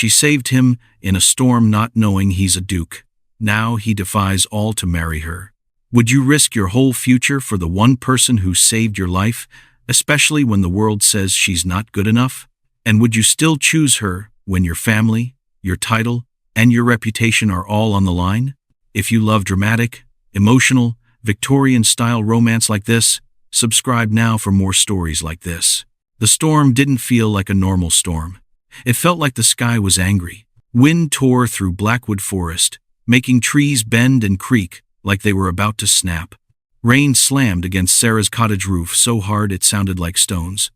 She saved him in a storm not knowing he's a duke. Now he defies all to marry her. Would you risk your whole future for the one person who saved your life, especially when the world says she's not good enough? And would you still choose her when your family, your title, and your reputation are all on the line? If you love dramatic, emotional, Victorian-style romance like this, subscribe now for more stories like this. The storm didn't feel like a normal storm. It felt like the sky was angry. Wind tore through Blackwood Forest, making trees bend and creak like they were about to snap. Rain slammed against Sarah's cottage roof so hard it sounded like stones.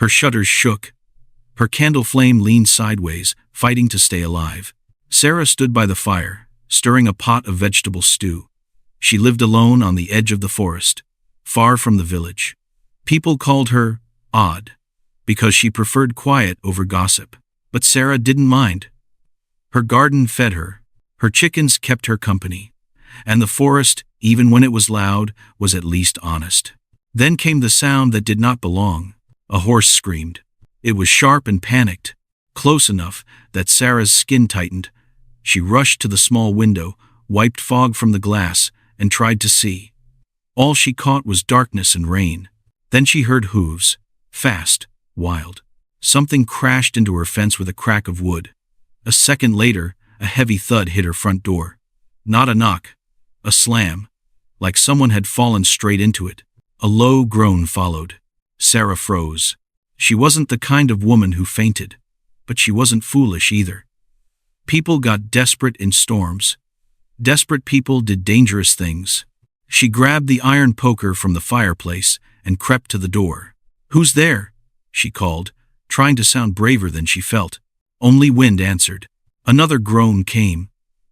Her shutters shook. Her candle flame leaned sideways, fighting to stay alive. Sarah stood by the fire, stirring a pot of vegetable stew. She lived alone on the edge of the forest, far from the village. People called her odd, because she preferred quiet over gossip. But Sarah didn't mind. Her garden fed her. Her chickens kept her company. And the forest, even when it was loud, was at least honest. Then came the sound that did not belong. A horse screamed. It was sharp and panicked, close enough that Sarah's skin tightened. She rushed to the small window, wiped fog from the glass, and tried to see. All she caught was darkness and rain. Then she heard hooves, fast, wild. Something crashed into her fence with a crack of wood. A second later, a heavy thud hit her front door. Not a knock, a slam, like someone had fallen straight into it. A low groan followed. Sarah froze. She wasn't the kind of woman who fainted, but she wasn't foolish either. People got desperate in storms. Desperate people did dangerous things. She grabbed the iron poker from the fireplace and crept to the door. "Who's there?" she called, trying to sound braver than she felt. Only wind answered. Another groan came,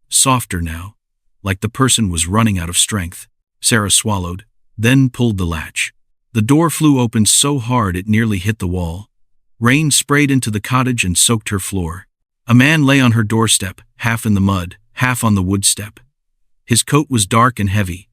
softer now, like the person was running out of strength. Sarah swallowed, then pulled the latch. The door flew open so hard it nearly hit the wall. Rain sprayed into the cottage and soaked her floor. A man lay on her doorstep, half in the mud, half on the wood step. His coat was dark and heavy,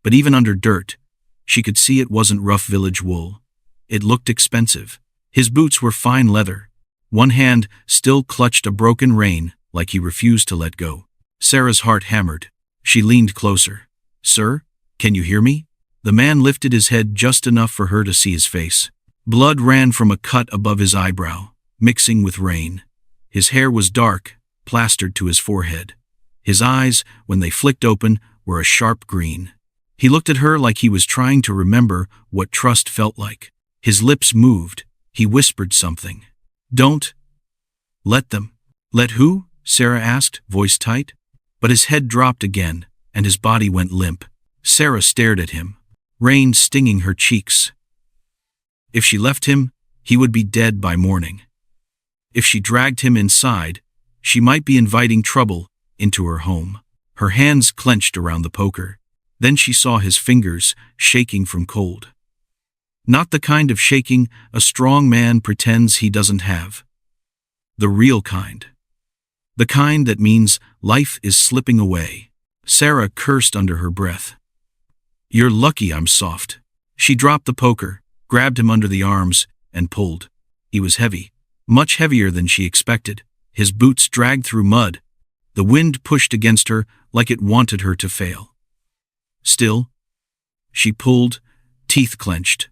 but even under dirt, she could see it wasn't rough village wool. It looked expensive. His boots were fine leather. One hand still clutched a broken rein, like he refused to let go. Sarah's heart hammered. She leaned closer. "Sir, can you hear me?" The man lifted his head just enough for her to see his face. Blood ran from a cut above his eyebrow, mixing with rain. His hair was dark, plastered to his forehead. His eyes, when they flicked open, were a sharp green. He looked at her like he was trying to remember what trust felt like. His lips moved. He whispered something. "Don't let them." "Let who?" Sarah asked, voice tight. But his head dropped again, and his body went limp. Sarah stared at him, rain stinging her cheeks. If she left him, he would be dead by morning. If she dragged him inside, she might be inviting trouble into her home. Her hands clenched around the poker. Then she saw his fingers shaking from cold. Not the kind of shaking a strong man pretends he doesn't have. The real kind. The kind that means life is slipping away. Sarah cursed under her breath. "You're lucky I'm soft." She dropped the poker, grabbed him under the arms, and pulled. He was heavy, much heavier than she expected. His boots dragged through mud. The wind pushed against her like it wanted her to fail. Still, she pulled, teeth clenched,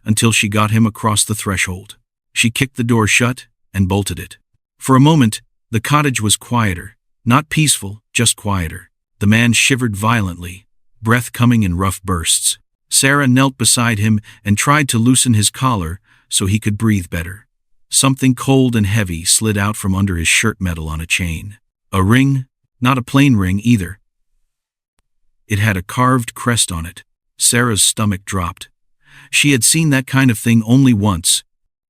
until she got him across the threshold. She kicked the door shut and bolted it. For a moment, the cottage was quieter, not peaceful, just quieter. The man shivered violently, breath coming in rough bursts. Sarah knelt beside him and tried to loosen his collar so he could breathe better. Something cold and heavy slid out from under his shirt metal on a chain. A ring, not a plain ring either. It had a carved crest on it. Sarah's stomach dropped. She had seen that kind of thing only once,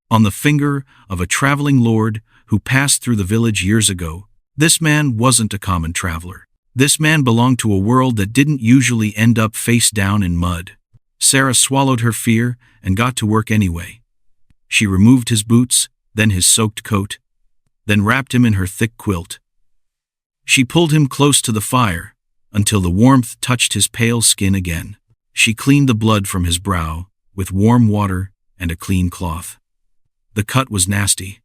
on the finger of a traveling lord who passed through the village years ago. This man wasn't a common traveler. This man belonged to a world that didn't usually end up face down in mud. Sarah swallowed her fear and got to work anyway. She removed his boots, then his soaked coat, then wrapped him in her thick quilt. She pulled him close to the fire until the warmth touched his pale skin again. She cleaned the blood from his brow with warm water and a clean cloth. The cut was nasty,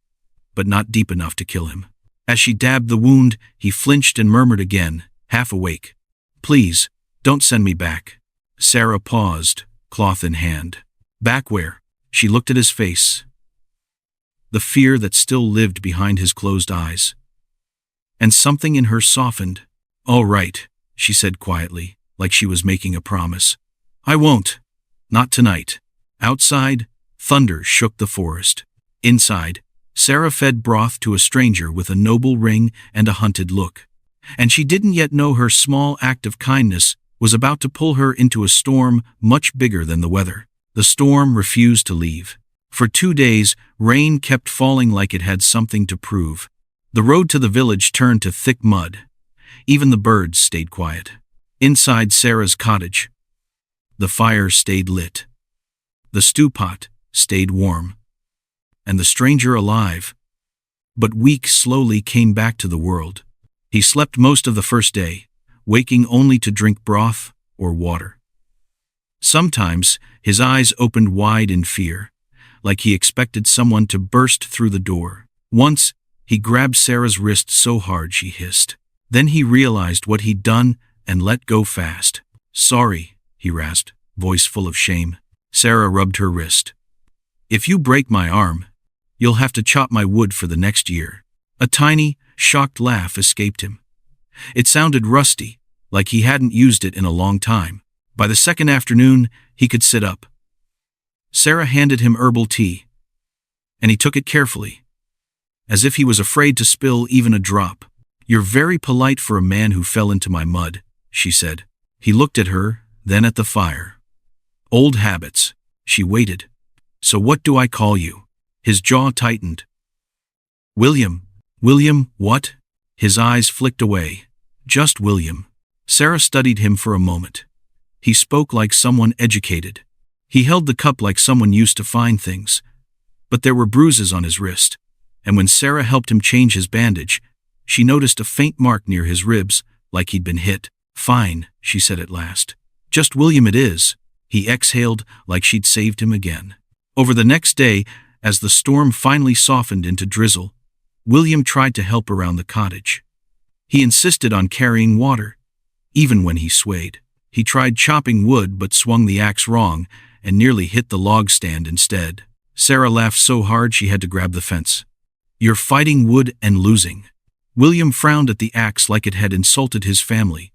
but not deep enough to kill him. As she dabbed the wound, he flinched and murmured again, half awake, "Please, don't send me back." Sarah paused, cloth in hand. "Back where?" She looked at his face, the fear that still lived behind his closed eyes. And something in her softened. "All right," she said quietly, like she was making a promise. "I won't. Not tonight." Outside, thunder shook the forest. Inside, Sarah fed broth to a stranger with a noble ring and a hunted look. And she didn't yet know her small act of kindness was about to pull her into a storm much bigger than the weather. The storm refused to leave. For 2 days, rain kept falling like it had something to prove. The road to the village turned to thick mud. Even the birds stayed quiet. Inside Sarah's cottage, the fire stayed lit. The stew pot stayed warm. And the stranger alive. But weak slowly came back to the world. He slept most of the first day, waking only to drink broth or water. Sometimes his eyes opened wide in fear, like he expected someone to burst through the door. Once, he grabbed Sarah's wrist so hard she hissed. Then he realized what he'd done and let go fast. "Sorry," he rasped, voice full of shame. Sarah rubbed her wrist. "If you break my arm, you'll have to chop my wood for the next year." A tiny, shocked laugh escaped him. It sounded rusty, like he hadn't used it in a long time. By the second afternoon, he could sit up. Sarah handed him herbal tea, and he took it carefully, as if he was afraid to spill even a drop. "You're very polite for a man who fell into my mud," she said. He looked at her, then at the fire. "Old habits." She waited. "So what do I call you?" His jaw tightened. "William." "William, what?" His eyes flicked away. "Just William." Sarah studied him for a moment. He spoke like someone educated. He held the cup like someone used to fine things. But there were bruises on his wrist, and when Sarah helped him change his bandage, she noticed a faint mark near his ribs, like he'd been hit. "Fine," she said at last. "Just William it is." He exhaled like she'd saved him again. Over the next day, as the storm finally softened into drizzle, William tried to help around the cottage. He insisted on carrying water, even when he swayed. He tried chopping wood but swung the axe wrong and nearly hit the log stand instead. Sarah laughed so hard she had to grab the fence. "You're fighting wood and losing." William frowned at the axe like it had insulted his family.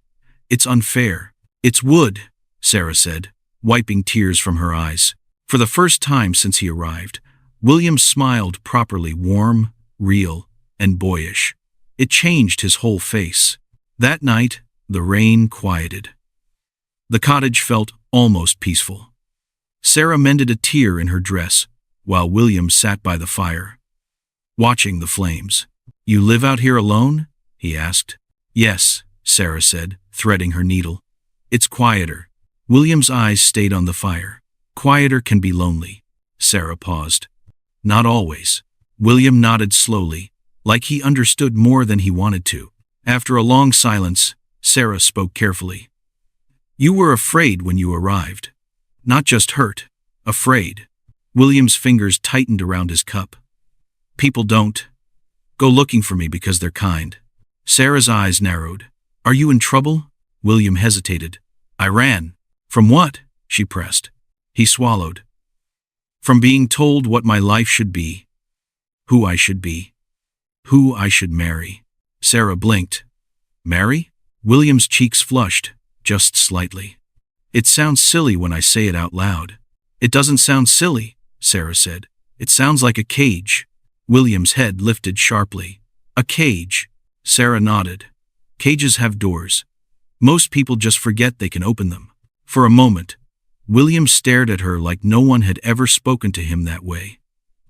"It's unfair." "It's wood," Sarah said, wiping tears from her eyes. For the first time since he arrived, William smiled properly, warm, real, and boyish. It changed his whole face. That night, the rain quieted. The cottage felt almost peaceful. Sarah mended a tear in her dress, while William sat by the fire, watching the flames. "You live out here alone?" he asked. "Yes," Sarah said, threading her needle. "It's quieter." William's eyes stayed on the fire. "Quieter can be lonely." Sarah paused. "Not always." William nodded slowly, like he understood more than he wanted to. After a long silence, Sarah spoke carefully. "You were afraid when you arrived. Not just hurt, afraid." William's fingers tightened around his cup. "People don't go looking for me because they're kind." Sarah's eyes narrowed. "Are you in trouble?" William hesitated. "I ran." "From what?" she pressed. He swallowed. "From being told what my life should be. Who I should be. Who I should marry." Sarah blinked. "Marry?" William's cheeks flushed, just slightly. "It sounds silly when I say it out loud." "It doesn't sound silly," Sarah said. "It sounds like a cage." William's head lifted sharply. "A cage?" Sarah nodded. "Cages have doors. Most people just forget they can open them." For a moment, William stared at her like no one had ever spoken to him that way.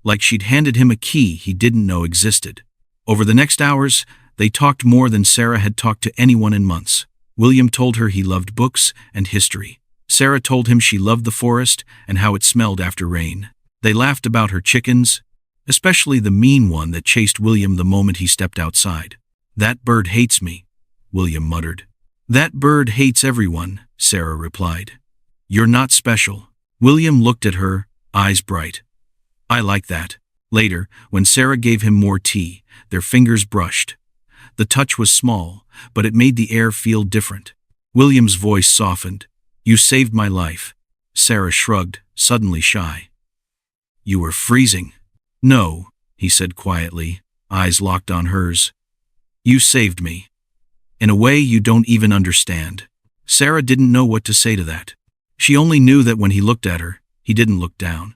Like she'd handed him a key he didn't know existed. Over the next hours, they talked more than Sarah had talked to anyone in months. William told her he loved books and history. Sarah told him she loved the forest and how it smelled after rain. They laughed about her chickens, especially the mean one that chased William the moment he stepped outside. "That bird hates me," William muttered. "That bird hates everyone," Sarah replied. "You're not special." William looked at her, eyes bright. "I like that." Later, when Sarah gave him more tea, their fingers brushed. The touch was small, but it made the air feel different. William's voice softened. "You saved my life." Sarah shrugged, suddenly shy. "You were freezing." "No," he said quietly, eyes locked on hers. "You saved me. In a way you don't even understand." Sarah didn't know what to say to that. She only knew that when he looked at her, he didn't look down.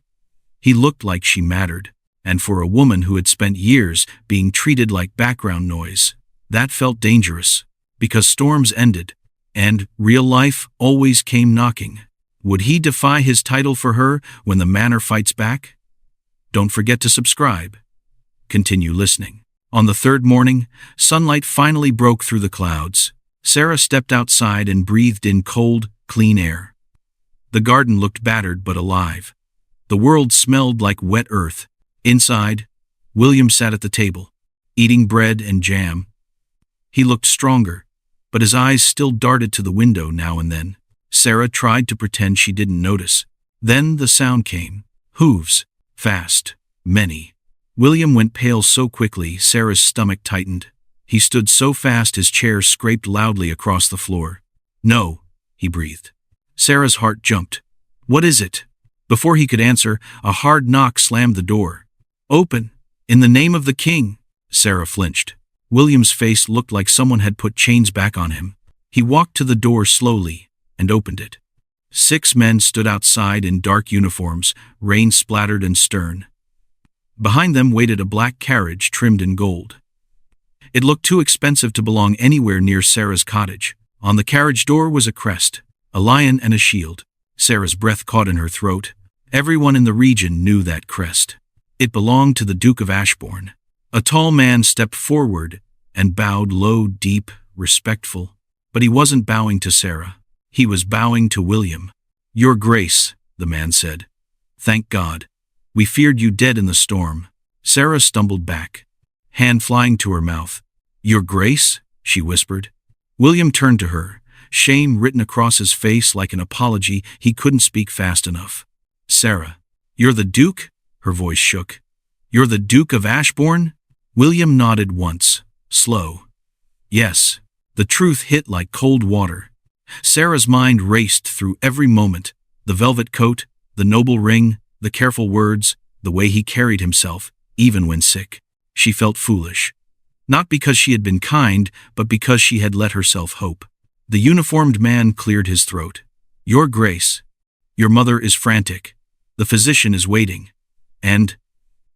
He looked like she mattered, and for a woman who had spent years being treated like background noise, that felt dangerous, because storms ended, and real life always came knocking. Would he defy his title for her when the Manor fights back? Don't forget to subscribe. Continue listening. On the third morning, sunlight finally broke through the clouds. Sarah stepped outside and breathed in cold, clean air. The garden looked battered but alive. The world smelled like wet earth. Inside, William sat at the table, eating bread and jam. He looked stronger, but his eyes still darted to the window now and then. Sarah tried to pretend she didn't notice. Then the sound came. Hooves. Fast. Many. William went pale so quickly Sarah's stomach tightened. He stood so fast his chair scraped loudly across the floor. "No," he breathed. Sarah's heart jumped. "What is it?" Before he could answer, a hard knock slammed the door. "Open! In the name of the king!" Sarah flinched. William's face looked like someone had put chains back on him. He walked to the door slowly and opened it. 6 men stood outside in dark uniforms, rain-splattered and stern. Behind them waited a black carriage trimmed in gold. It looked too expensive to belong anywhere near Sarah's cottage. On the carriage door was a crest, a lion and a shield. Sarah's breath caught in her throat. Everyone in the region knew that crest. It belonged to the Duke of Ashbourne. A tall man stepped forward and bowed low, deep, respectful. But he wasn't bowing to Sarah. He was bowing to William. "Your Grace," the man said. "Thank God. We feared you dead in the storm." Sarah stumbled back, hand flying to her mouth. "Your Grace?" she whispered. William turned to her, shame written across his face like an apology he couldn't speak fast enough. "Sarah, you're the Duke?" Her voice shook. "You're the Duke of Ashbourne?" William nodded once, slow. "Yes." The truth hit like cold water. Sarah's mind raced through every moment, the velvet coat, the noble ring, the careful words, the way he carried himself, even when sick. She felt foolish. Not because she had been kind, but because she had let herself hope. The uniformed man cleared his throat. "Your Grace, your mother is frantic. The physician is waiting. And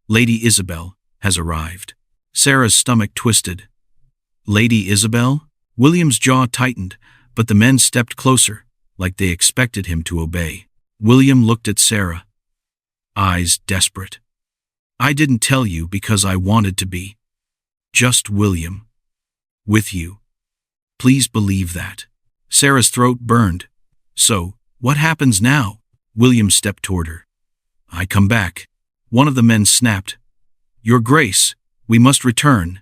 Lady Isabelle has arrived." Sarah's stomach twisted. "Lady Isabelle?" William's jaw tightened, but the men stepped closer, like they expected him to obey. William looked at Sarah, eyes desperate. "I didn't tell you because I wanted to be. Just William. With you. Please believe that." Sarah's throat burned. "So, what happens now?" William stepped toward her. "I come back." One of the men snapped. "Your Grace, we must return.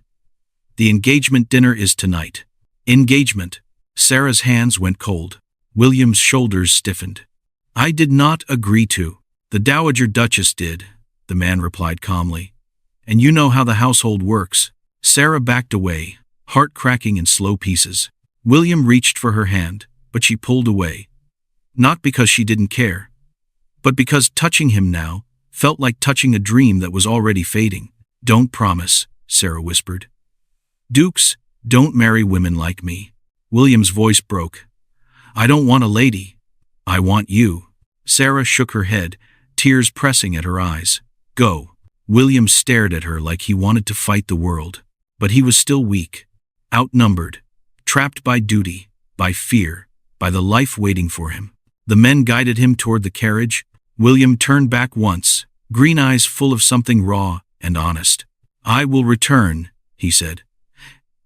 The engagement dinner is tonight." "Engagement." Sarah's hands went cold. William's shoulders stiffened. "I did not agree to." "The Dowager Duchess did," the man replied calmly. "And you know how the household works." Sarah backed away, heart cracking in slow pieces. William reached for her hand, but she pulled away. Not because she didn't care, but because touching him now felt like touching a dream that was already fading. "Don't promise," Sarah whispered. "Dukes don't marry women like me." William's voice broke. "I don't want a lady. I want you." Sarah shook her head, tears pressing at her eyes. "Go." William stared at her like he wanted to fight the world. But he was still weak, outnumbered, trapped by duty, by fear, by the life waiting for him. The men guided him toward the carriage. William turned back once, green eyes full of something raw and honest. "I will return," he said,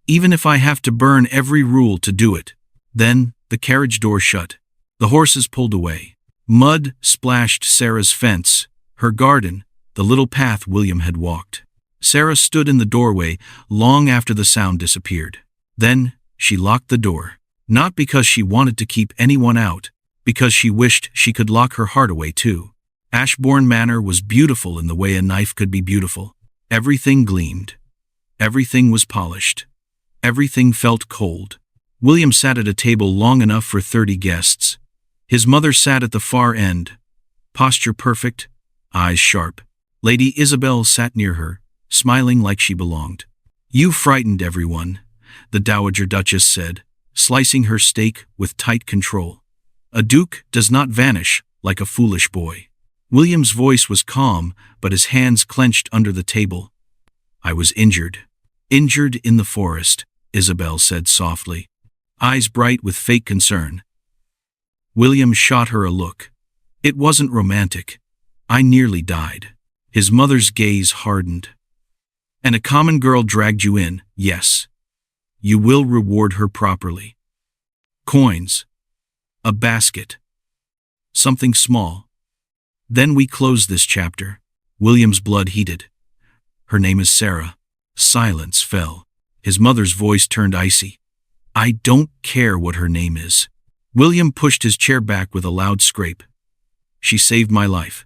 "even if I have to burn every rule to do it." Then the carriage door shut. The horses pulled away. Mud splashed Sarah's fence, her garden, the little path William had walked. Sarah stood in the doorway long after the sound disappeared. Then she locked the door, not because she wanted to keep anyone out, because she wished she could lock her heart away too. Ashbourne Manor was beautiful in the way a knife could be beautiful. Everything gleamed. Everything was polished. Everything felt cold. William sat at a table long enough for 30 guests. His mother sat at the far end, posture perfect, eyes sharp. Lady Isabelle sat near her, smiling like she belonged. "You frightened everyone," the Dowager Duchess said, slicing her steak with tight control. "A duke does not vanish like a foolish boy." William's voice was calm, but his hands clenched under the table. "I was injured. Injured in the forest," Isabelle said softly, eyes bright with fake concern. William shot her a look. "It wasn't romantic. I nearly died." His mother's gaze hardened. "And a common girl dragged you in, yes. You will reward her properly. Coins. A basket. Something small. Then we close this chapter." William's blood heated. "Her name is Sarah." Silence fell. His mother's voice turned icy. "I don't care what her name is." William pushed his chair back with a loud scrape. "She saved my life.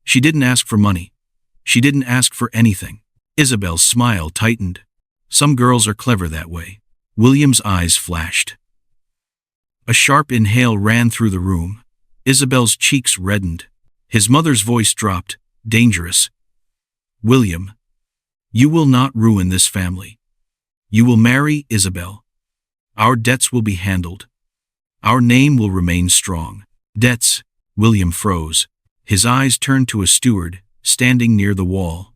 She didn't ask for money. She didn't ask for anything." Isabel's smile tightened. "Some girls are clever that way." William's eyes flashed. A sharp inhale ran through the room. Isabel's cheeks reddened. His mother's voice dropped. "Dangerous. William, you will not ruin this family. You will marry Isabelle. Our debts will be handled. Our name will remain strong." "Debts?" William froze. His eyes turned to a steward, standing near the wall.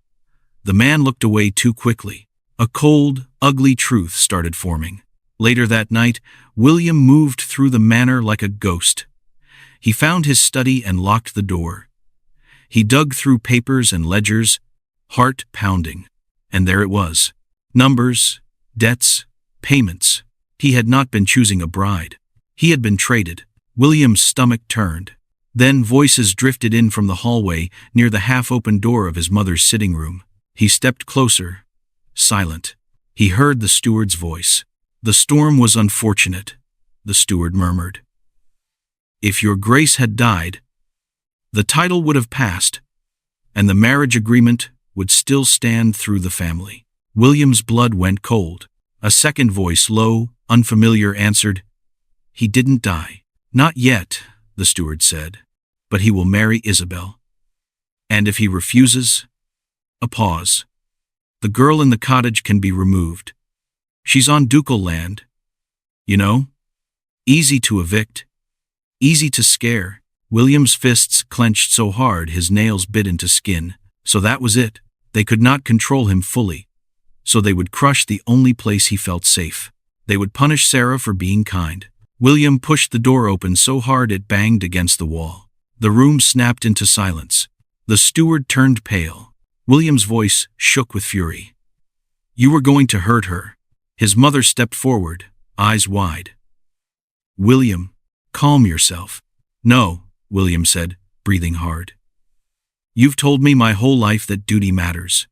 The man looked away too quickly. A cold, ugly truth started forming. Later that night, William moved through the manor like a ghost. He found his study and locked the door. He dug through papers and ledgers, heart pounding. And there it was. Numbers, debts, payments. He had not been choosing a bride. He had been traded. William's stomach turned. Then voices drifted in from the hallway near the half-open door of his mother's sitting room. He stepped closer, silent. He heard the steward's voice. "The storm was unfortunate," the steward murmured. "If your grace had died, the title would have passed, and the marriage agreement would still stand through the family." William's blood went cold. A second voice, low, unfamiliar, answered, "He didn't die." "Not yet," the steward said, "but he will marry Isabelle. And if he refuses—" A pause. "The girl in the cottage can be removed. She's on ducal land. You know? Easy to evict. Easy to scare." William's fists clenched so hard his nails bit into skin. So that was it. They could not control him fully. So they would crush the only place he felt safe. They would punish Sarah for being kind. William pushed the door open so hard it banged against the wall. The room snapped into silence. The steward turned pale. William's voice shook with fury. "You were going to hurt her." His mother stepped forward, eyes wide. "William, calm yourself." "No," William said, breathing hard. "You've told me my whole life that duty matters.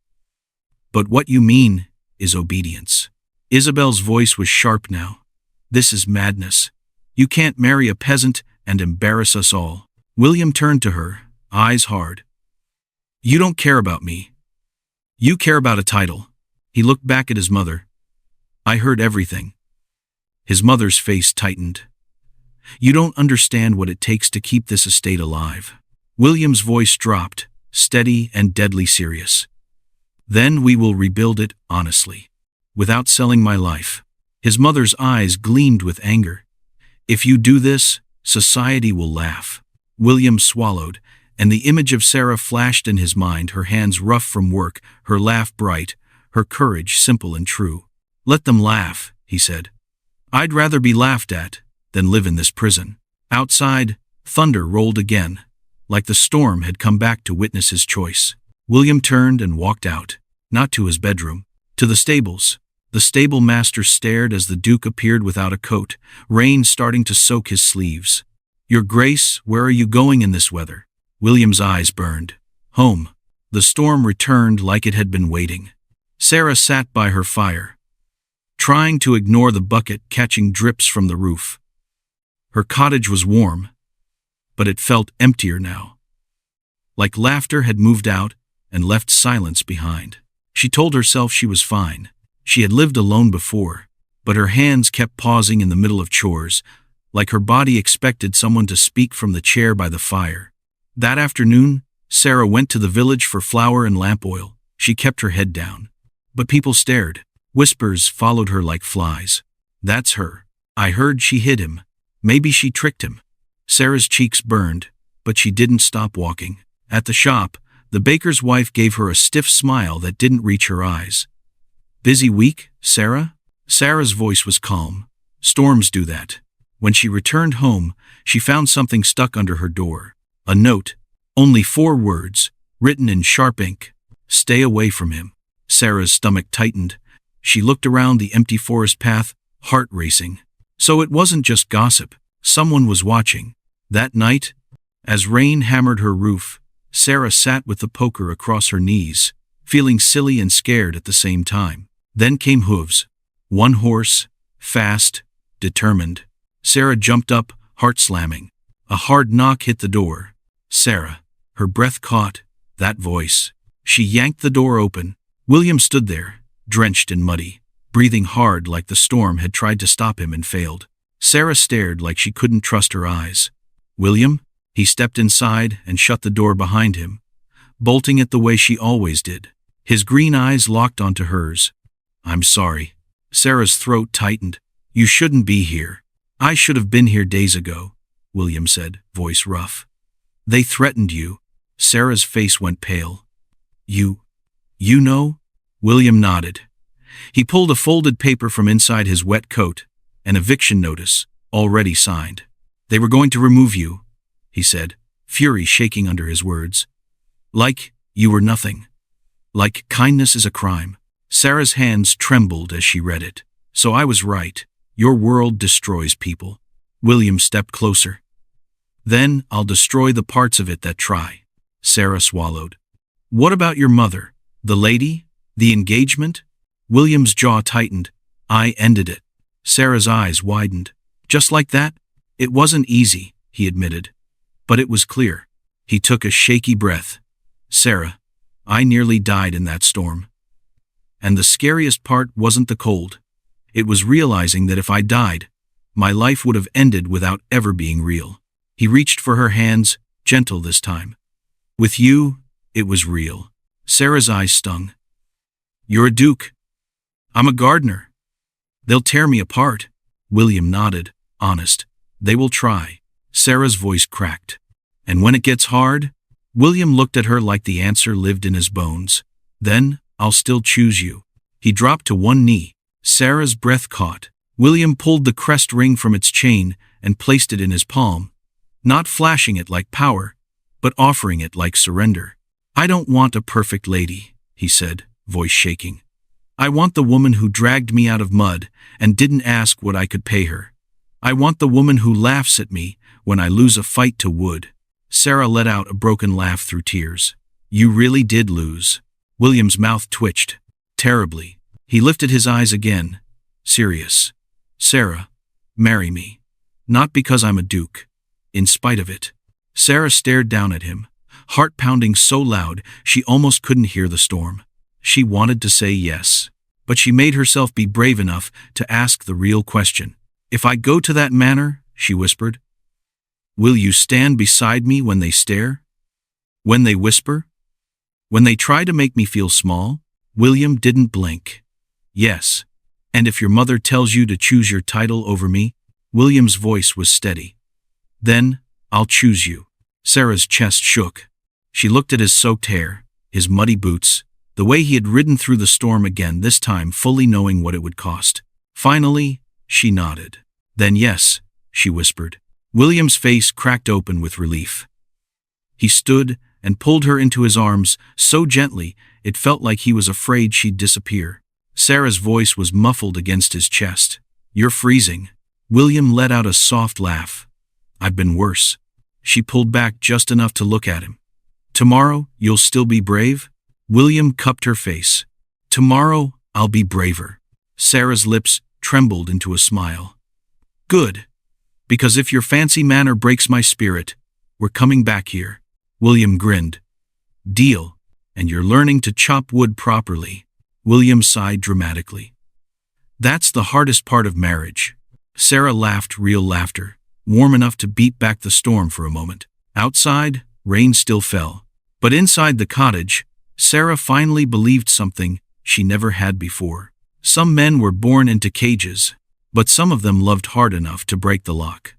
But what you mean is obedience." Isabel's voice was sharp now. "This is madness. You can't marry a peasant and embarrass us all." William turned to her, eyes hard. "You don't care about me. You care about a title." He looked back at his mother. "I heard everything." His mother's face tightened. "You don't understand what it takes to keep this estate alive." William's voice dropped, steady and deadly serious. "Then we will rebuild it honestly, without selling my life." His mother's eyes gleamed with anger. "If you do this, society will laugh." William swallowed, and the image of Sarah flashed in his mind, her hands rough from work, her laugh bright, her courage simple and true. "Let them laugh," he said. "I'd rather be laughed at than live in this prison." Outside, thunder rolled again, like the storm had come back to witness his choice. William turned and walked out, not to his bedroom, to the stables. The stable master stared as the Duke appeared without a coat, rain starting to soak his sleeves. "Your Grace, where are you going in this weather?" William's eyes burned. "Home." The storm returned like it had been waiting. Sarah sat by her fire, trying to ignore the bucket catching drips from the roof. Her cottage was warm, but it felt emptier now. like laughter had moved out and left silence behind. She told herself she was fine. She had lived alone before, but her hands kept pausing in the middle of chores, like her body expected someone to speak from the chair by the fire. That afternoon, Sarah went to the village for flour and lamp oil. She kept her head down. But people stared. Whispers followed her like flies. "That's her. I heard she hid him. Maybe she tricked him." Sarah's cheeks burned, but she didn't stop walking. At the shop, the baker's wife gave her a stiff smile that didn't reach her eyes. "Busy week, Sarah?" Sarah's voice was calm. "Storms do that." When she returned home, she found something stuck under her door. A note. Only 4 words, written in sharp ink. "Stay away from him." Sarah's stomach tightened. She looked around the empty forest path, heart racing. So it wasn't just gossip. Someone was watching. That night, as rain hammered her roof, Sarah sat with the poker across her knees, feeling silly and scared at the same time. Then came hooves. One horse, fast, determined. Sarah jumped up, heart slamming. A hard knock hit the door. Sarah. Her breath caught. That voice. She yanked the door open. William stood there, drenched and muddy, breathing hard like the storm had tried to stop him and failed. Sarah stared like she couldn't trust her eyes. "William?" He stepped inside and shut the door behind him, bolting it the way she always did. His green eyes locked onto hers. "I'm sorry." Sarah's throat tightened. "You shouldn't be here." "I should have been here days ago," William said, voice rough. "They threatened you." Sarah's face went pale. You know?" William nodded. He pulled a folded paper from inside his wet coat, an eviction notice, already signed. "They were going to remove you," he said, fury shaking under his words. "Like you were nothing. Like kindness is a crime." Sarah's hands trembled as she read it. "So I was right. Your world destroys people." William stepped closer. "Then I'll destroy the parts of it that try." Sarah swallowed. "What about your mother? The lady? The engagement?" William's jaw tightened. "I ended it." Sarah's eyes widened. "Just like that?" "It wasn't easy," he admitted. "But it was clear." He took a shaky breath. "Sarah, I nearly died in that storm. And the scariest part wasn't the cold. It was realizing that if I died, my life would have ended without ever being real." He reached for her hands, gentle this time. "With you, it was real." Sarah's eyes stung. "You're a duke. I'm a gardener. They'll tear me apart." William nodded, honest. "They will try." Sarah's voice cracked. "And when it gets hard?" William looked at her like the answer lived in his bones. "Then, I'll still choose you." He dropped to one knee. Sarah's breath caught. William pulled the Crest ring from its chain and placed it in his palm, not flashing it like power, but offering it like surrender. "I don't want a perfect lady," he said, voice shaking. "I want the woman who dragged me out of mud and didn't ask what I could pay her. I want the woman who laughs at me when I lose a fight to wood." Sarah let out a broken laugh through tears. "You really did lose." William's mouth twitched. Terribly. He lifted his eyes again, serious. "Sarah, marry me. Not because I'm a duke. In spite of it." Sarah stared down at him, heart pounding so loud she almost couldn't hear the storm. She wanted to say yes, but she made herself be brave enough to ask the real question. "If I go to that manor," she whispered, "will you stand beside me when they stare? When they whisper? When they try to make me feel small?" William didn't blink. "Yes. And if your mother tells you to choose your title over me?" William's voice was steady. "Then, I'll choose you." Sarah's chest shook. She looked at his soaked hair, his muddy boots, the way he had ridden through the storm again, this time fully knowing what it would cost. Finally, she nodded. "Then yes," she whispered. William's face cracked open with relief. He stood and pulled her into his arms so gently it felt like he was afraid she'd disappear. Sarah's voice was muffled against his chest. "You're freezing." William let out a soft laugh. "I've been worse." She pulled back just enough to look at him. "Tomorrow, you'll still be brave?" William cupped her face. "Tomorrow, I'll be braver." Sarah's lips trembled into a smile. "Good. Because if your fancy manor breaks my spirit, we're coming back here." William grinned. Deal. And you're learning to chop wood properly. William sighed dramatically. That's the hardest part of marriage. Sarah laughed real laughter, warm enough to beat back the storm for a moment. Outside, rain still fell. But inside the cottage, Sarah finally believed something she never had before. Some men were born into cages, but some of them loved hard enough to break the lock.